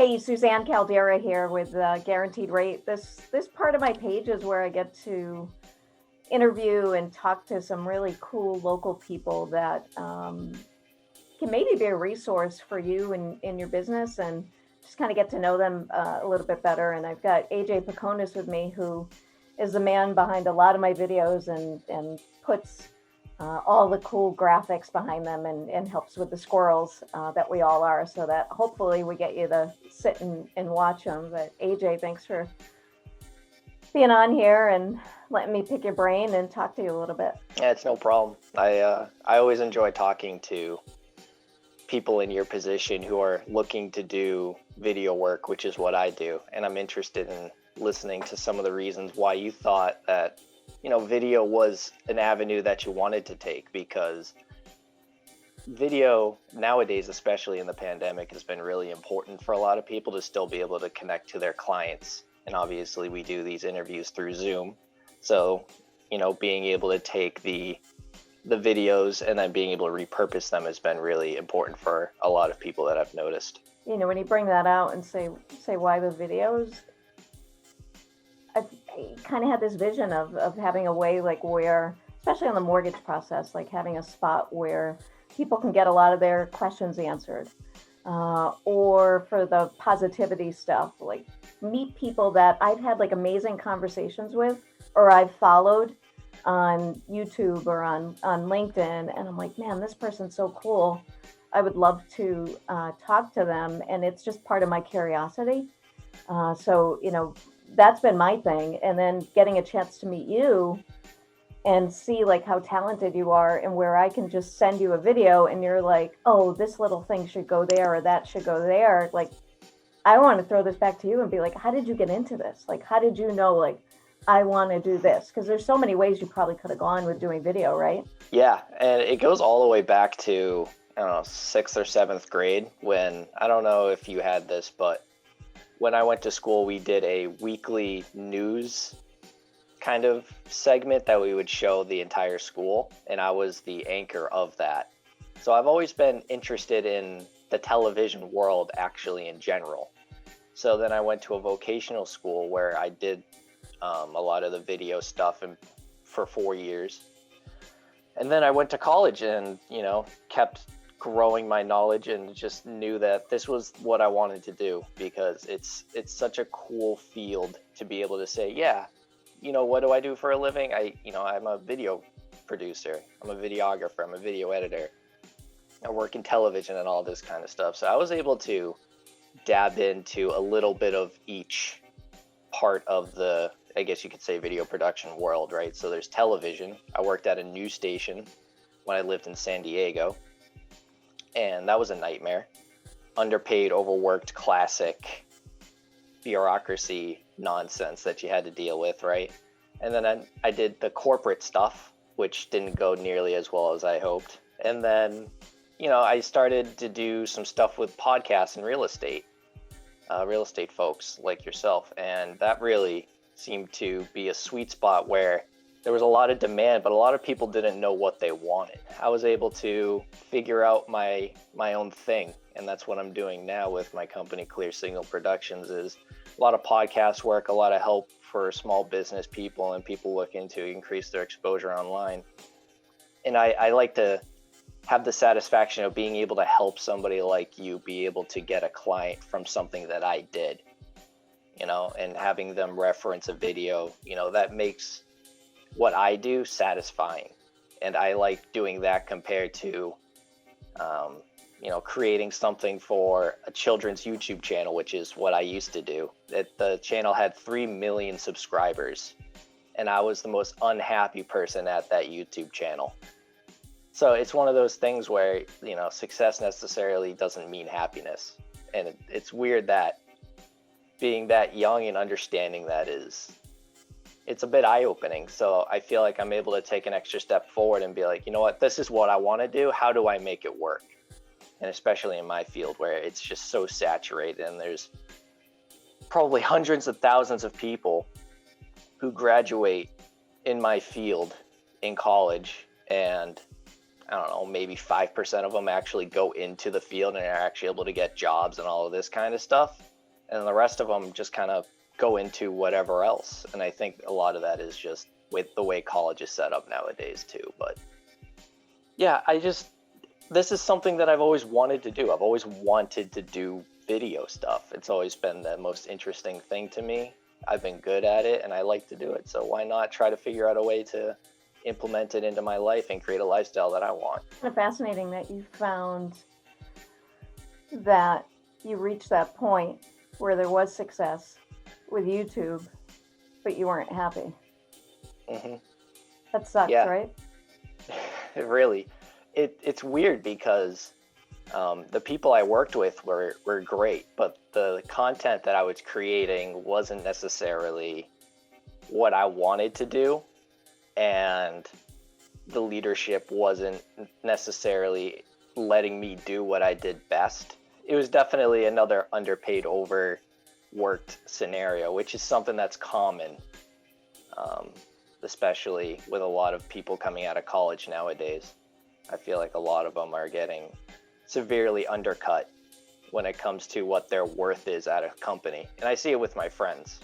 Hey, Suzanne Caldeira here with Guaranteed Rate. This part of my page is where I get to interview and talk to some really cool local people that can maybe be a resource for you in your business, and just kind of get to know them a little bit better. And I've got AJ Pecukonis with me, who is the man behind a lot of my videos and puts all the cool graphics behind them and helps with the squirrels that we all are, so that hopefully we get you to sit and watch them. But AJ, thanks for being on here and letting me pick your brain and talk to you a little bit. Yeah, it's no problem. I always enjoy talking to people in your position who are looking to do video work, which is what I do. And I'm interested in listening to some of the reasons why you thought that, video was an avenue that you wanted to take, because video nowadays, especially in the pandemic, has been really important for a lot of people to still be able to connect to their clients. And obviously we do these interviews through Zoom. So, being able to take the videos and then being able to repurpose them has been really important for a lot of people that I've noticed. When you bring that out and say why the videos, I kind of had this vision of having a way, like, where, especially on the mortgage process, like having a spot where people can get a lot of their questions answered, or for the positivity stuff, like meet people that I've had like amazing conversations with, or I've followed on YouTube or on LinkedIn, and I'm like, man, this person's so cool. I would love to talk to them, and it's just part of my curiosity. So that's been my thing. And then getting a chance to meet you and see like how talented you are, and where I can just send you a video and you're like, oh, this little thing should go there, or that should go there. Like, I want to throw this back to you and be like, how did you get into this? Like, how did you know, like, I want to do this? Because there's so many ways you probably could have gone with doing video, right? Yeah, and it goes all the way back to, I don't know, 6th or 7th grade, when, I don't know if you had this, but when I went to school, we did a weekly news kind of segment that we would show the entire school, and I was the anchor of that. So I've always been interested in the television world, actually, in general. So then I went to a vocational school where I did a lot of the video stuff for 4 years. And then I went to college and, kept growing my knowledge, and just knew that this was what I wanted to do, because it's such a cool field to be able to say, yeah, what do I do for a living? I'm a video producer, I'm a videographer, I'm a video editor, I work in television and all this kind of stuff. So I was able to dab into a little bit of each part of the, I guess you could say, video production world, right? So there's television. I worked at a news station when I lived in San Diego, and that was a nightmare. Underpaid, overworked, classic bureaucracy nonsense that you had to deal with, right? And then I did the corporate stuff, which didn't go nearly as well as I hoped. And then, I started to do some stuff with podcasts and real estate folks like yourself. And that really seemed to be a sweet spot where there was a lot of demand, but a lot of people didn't know what they wanted. I was able to figure out my own thing, and that's what I'm doing now with my company, Clear Signal Productions, is a lot of podcast work, a lot of help for small business people and people looking to increase their exposure online. And I like to have the satisfaction of being able to help somebody like you be able to get a client from something that I did, and having them reference a video, that makes what I do satisfying. And I like doing that compared to, creating something for a children's YouTube channel, which is what I used to do. The channel had 3 million subscribers, and I was the most unhappy person at that YouTube channel. So it's one of those things where, success necessarily doesn't mean happiness. And it's weird that being that young and understanding that it's a bit eye-opening. So I feel like I'm able to take an extra step forward and be like, you know what, this is what I want to do. How do I make it work? And especially in my field where it's just so saturated, and there's probably hundreds of thousands of people who graduate in my field in college, and I don't know, maybe 5% of them actually go into the field and are actually able to get jobs and all of this kind of stuff. and the rest of them just kind of go into whatever else. And I think a lot of that is just with the way college is set up nowadays too. But yeah, this is something that I've always wanted to do. I've always wanted to do video stuff. It's always been the most interesting thing to me. I've been good at it and I like to do it. So why not try to figure out a way to implement it into my life and create a lifestyle that I want? Kind of fascinating that you found that you reached that point where there was success with YouTube, but you weren't happy. Mm-hmm. That sucks, Yeah. right? It really, it's weird because the people I worked with were great, but the content that I was creating wasn't necessarily what I wanted to do, and the leadership wasn't necessarily letting me do what I did best. It was definitely another underpaid, overworked scenario, which is something that's common, especially with a lot of people coming out of college nowadays. I feel like a lot of them are getting severely undercut when it comes to what their worth is at a company. And I see it with my friends.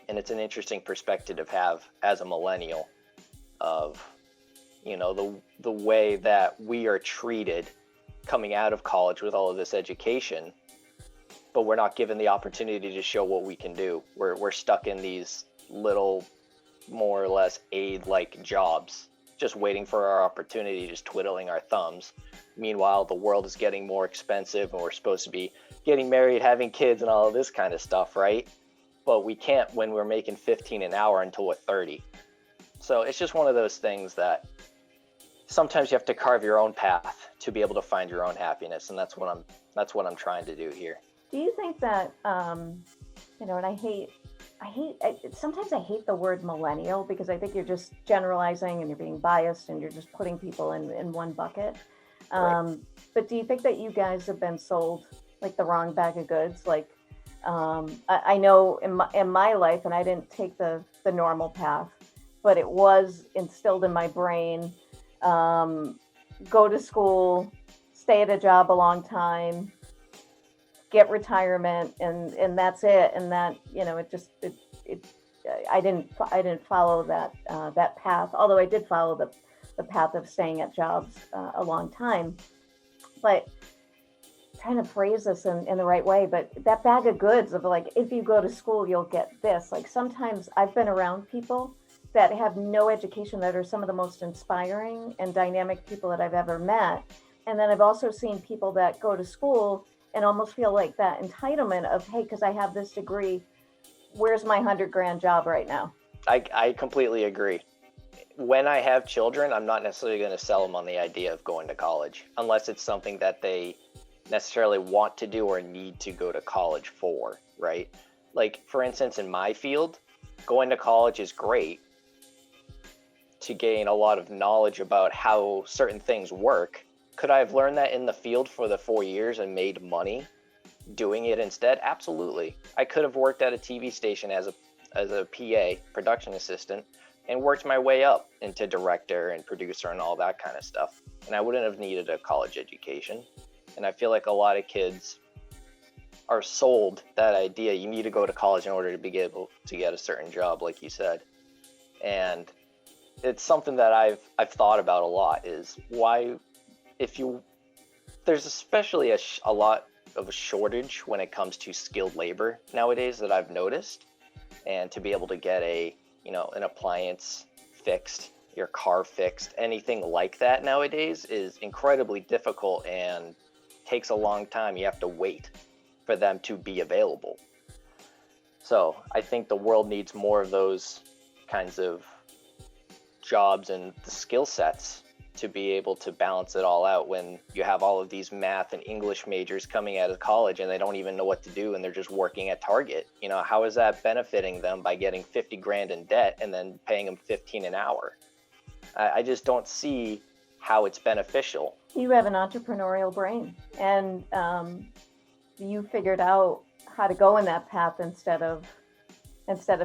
And it's an interesting perspective to have as a millennial of, you know, the way that we are treated coming out of college with all of this education, but we're not given the opportunity to show what we can do. We're stuck in these little, more or less aid-like jobs, just waiting for our opportunity, just twiddling our thumbs. Meanwhile, the world is getting more expensive and we're supposed to be getting married, having kids and all of this kind of stuff, right? But we can't when we're making 15 an hour until we're 30. So it's just one of those things that sometimes you have to carve your own path to be able to find your own happiness, and that's what I'm trying to do here. Do you think that you know, and sometimes I hate the word millennial because I think you're just generalizing and you're being biased and you're just putting people in one bucket. Right. But do you think that you guys have been sold like the wrong bag of goods? Like, I know in my life, and I didn't take the normal path, but it was instilled in my brain. Go to school, stay at a job a long time, get retirement, and that's it. And that, you know, I didn't follow that path. Although I did follow the path of staying at jobs a long time. But trying to phrase this in the right way, but that bag of goods of like, if you go to school, you'll get this. Like sometimes I've been around people that have no education that are some of the most inspiring and dynamic people that I've ever met. And then I've also seen people that go to school and almost feel like that entitlement of, hey, because I have this degree, where's my $100,000 job right now? I completely agree. When I have children, I'm not necessarily going to sell them on the idea of going to college, unless it's something that they necessarily want to do or need to go to college for, right? Like, for instance, in my field, going to college is great to gain a lot of knowledge about how certain things work. Could I have learned that in the field for the 4 years and made money doing it instead? Absolutely. I could have worked at a TV station as a PA, production assistant, and worked my way up into director and producer and all that kind of stuff. And I wouldn't have needed a college education. And I feel like a lot of kids are sold that idea. You need to go to college in order to be able to get a certain job, like you said. And it's something that I've thought about a lot, is why, there's especially a lot of a shortage when it comes to skilled labor nowadays that I've noticed. And to be able to get an appliance fixed, your car fixed, anything like that nowadays is incredibly difficult and takes a long time. You have to wait for them to be available. So I think the world needs more of those kinds of jobs and the skill sets to be able to balance it all out when you have all of these math and English majors coming out of college and they don't even know what to do and they're just working at Target. You know, how is that benefiting them by getting $50,000 in debt and then paying them 15 an hour? I just don't see how it's beneficial. You have an entrepreneurial brain, and you figured out how to go in that path instead of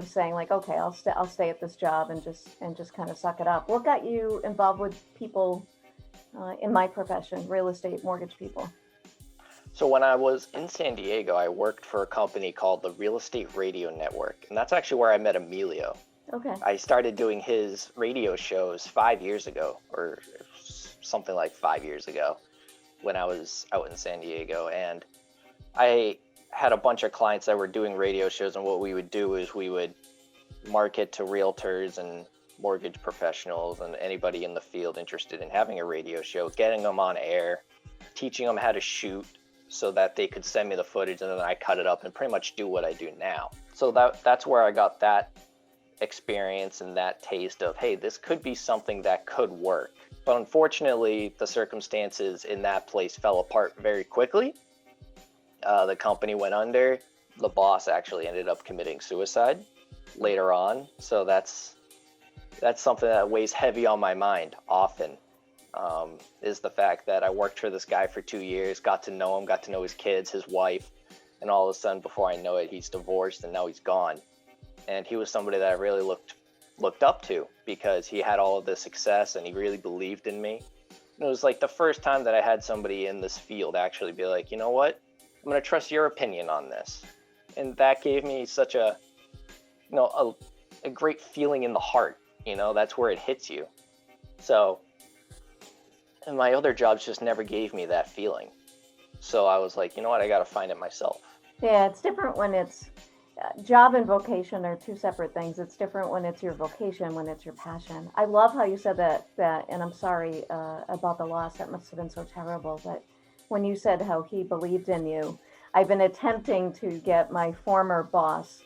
saying like, okay, I'll stay at this job and just kind of suck it up. What got you involved with people in my profession, real estate mortgage people? So when I was in San Diego, I worked for a company called the Real Estate Radio Network, and that's actually where I met Emilio. Okay. I started doing his radio shows 5 years ago, or something like 5 years ago, when I was out in San Diego. And I had a bunch of clients that were doing radio shows, and what we would do is we would market to realtors and mortgage professionals and anybody in the field interested in having a radio show, getting them on air, teaching them how to shoot so that they could send me the footage, and then I cut it up and pretty much do what I do now. So that's where I got that experience and that taste of, hey, this could be something that could work. But unfortunately, the circumstances in that place fell apart very quickly. The company went under. The boss actually ended up committing suicide later on. So that's something that weighs heavy on my mind often, is the fact that I worked for this guy for 2 years, got to know him, got to know his kids, his wife, and all of a sudden, before I know it, he's divorced and now he's gone. And he was somebody that I really looked up to because he had all of the success and he really believed in me. And it was like the first time that I had somebody in this field actually be like, you know what, I'm going to trust your opinion on this. And that gave me such a great feeling in the heart. That's where it hits you. So, and my other jobs just never gave me that feeling. So I was like, you know what, I got to find it myself. Yeah, it's different when it's job and vocation are two separate things. It's different when it's your vocation, when it's your passion. I love how you said that, and I'm sorry about the loss. That must have been so terrible. But when you said how he believed in you, I've been attempting to get my former boss,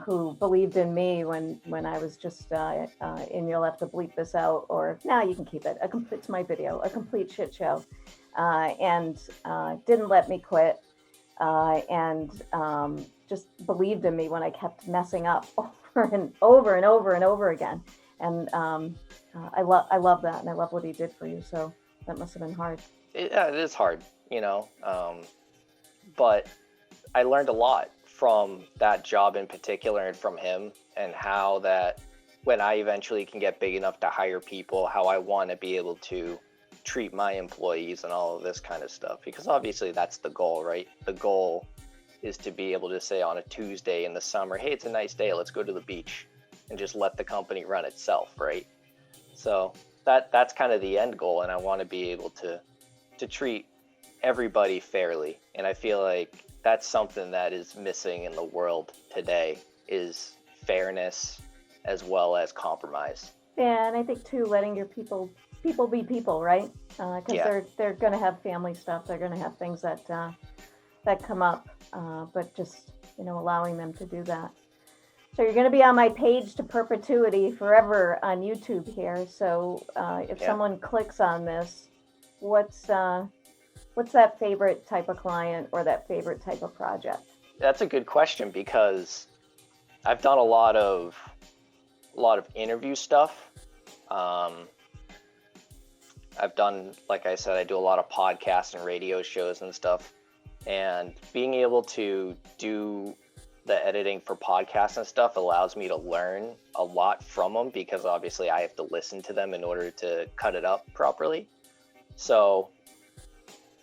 who believed in me when I was just, and you'll have to bleep this out, or now you can keep it. It's my video, a complete shit show, and didn't let me quit, and just believed in me when I kept messing up over and over and over and over again. And I love that, and I love what he did for you. So that must have been hard. It is hard, but I learned a lot from that job in particular and from him, and how that when I eventually can get big enough to hire people, how I want to be able to treat my employees and all of this kind of stuff. Because obviously that's the goal, right? The goal is to be able to say on a Tuesday in the summer, hey, it's a nice day, let's go to the beach, and just let the company run itself, right? So that's kind of the end goal, and I want to be able to treat everybody fairly. And I feel like that's something that is missing in the world today, is fairness as well as compromise. Yeah, and I think too, letting your people be people, right? Because they're going to have family stuff, they're going to have things that come up, but just allowing them to do that. So you're going to be on my page to perpetuity forever on YouTube here. So if someone clicks on this, what's that favorite type of client or that favorite type of project? That's a good question, because I've done a lot of interview stuff. I've done, like I said, I do a lot of podcasts and radio shows and stuff. And being able to do the editing for podcasts and stuff allows me to learn a lot from them, because obviously I have to listen to them in order to cut it up properly. So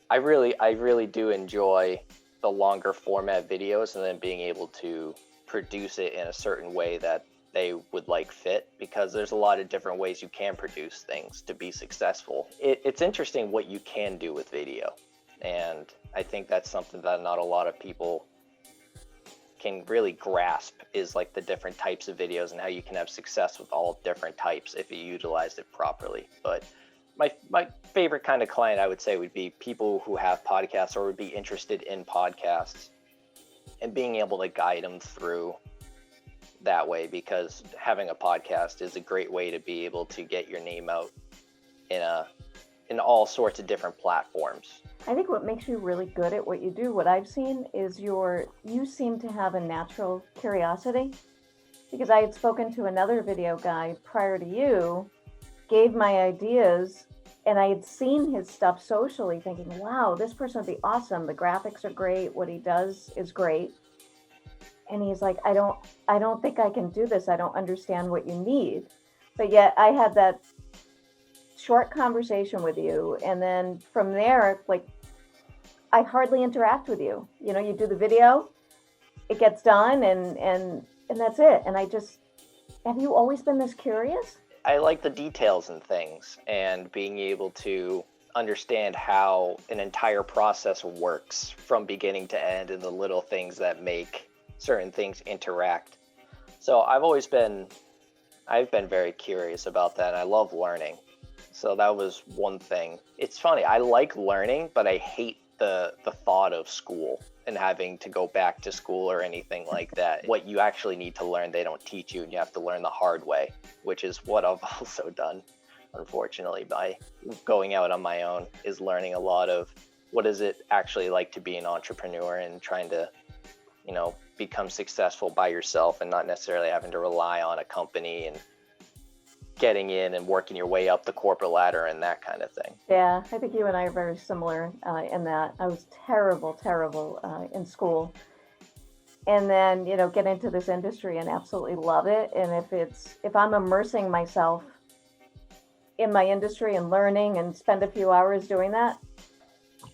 I really do enjoy the longer format videos, and then being able to produce it in a certain way that they would like fit, because there's a lot of different ways you can produce things to be successful. It's interesting what you can do with video. And I think that's something that not a lot of people can really grasp, is like the different types of videos and how you can have success with all different types if you utilize it properly. But my favorite kind of client, I would say, would be people who have podcasts or would be interested in podcasts, and being able to guide them through that way, because having a podcast is a great way to be able to get your name out in all sorts of different platforms. I think what makes you really good at what you do, what I've seen, is you seem to have a natural curiosity. Because I had spoken to another video guy prior to you, gave my ideas, and I had seen his stuff socially, thinking, wow, this person would be awesome. The graphics are great. What he does is great. And he's like, I don't think I can do this. I don't understand what you need. But yet I had that short conversation with you. And then from there, like, I hardly interact with you. You know, you do the video, it gets done, and that's it. And I just, have you always been this curious? I like the details and things, and being able to understand how an entire process works from beginning to end, and the little things that make certain things interact. So I've been very curious about that, and I love learning. So that was one thing. It's funny, I like learning, but I hate the thought of school and having to go back to school or anything like that. What you actually need to learn, they don't teach you, and you have to learn the hard way, which is what I've also done, unfortunately, by going out on my own, is learning a lot of what is it actually like to be an entrepreneur, and trying to, you know, become successful by yourself, and not necessarily having to rely on a company, and getting in and working your way up the corporate ladder and that kind of thing. Yeah, I think you and I are very similar in that. I was terrible in school, and then, you know, get into this industry and absolutely love it. And if I'm immersing myself in my industry and learning and spend a few hours doing that,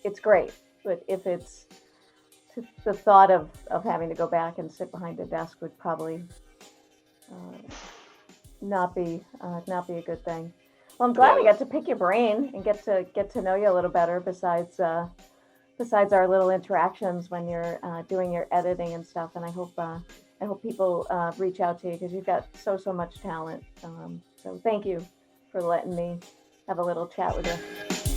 it's great. But if it's the thought of having to go back and sit behind a desk would probably not be a good thing. Well, I'm glad we got to pick your brain and get to know you a little better. Besides our little interactions when you're doing your editing and stuff. And I hope people reach out to you, because you've got so much talent. So thank you for letting me have a little chat with you.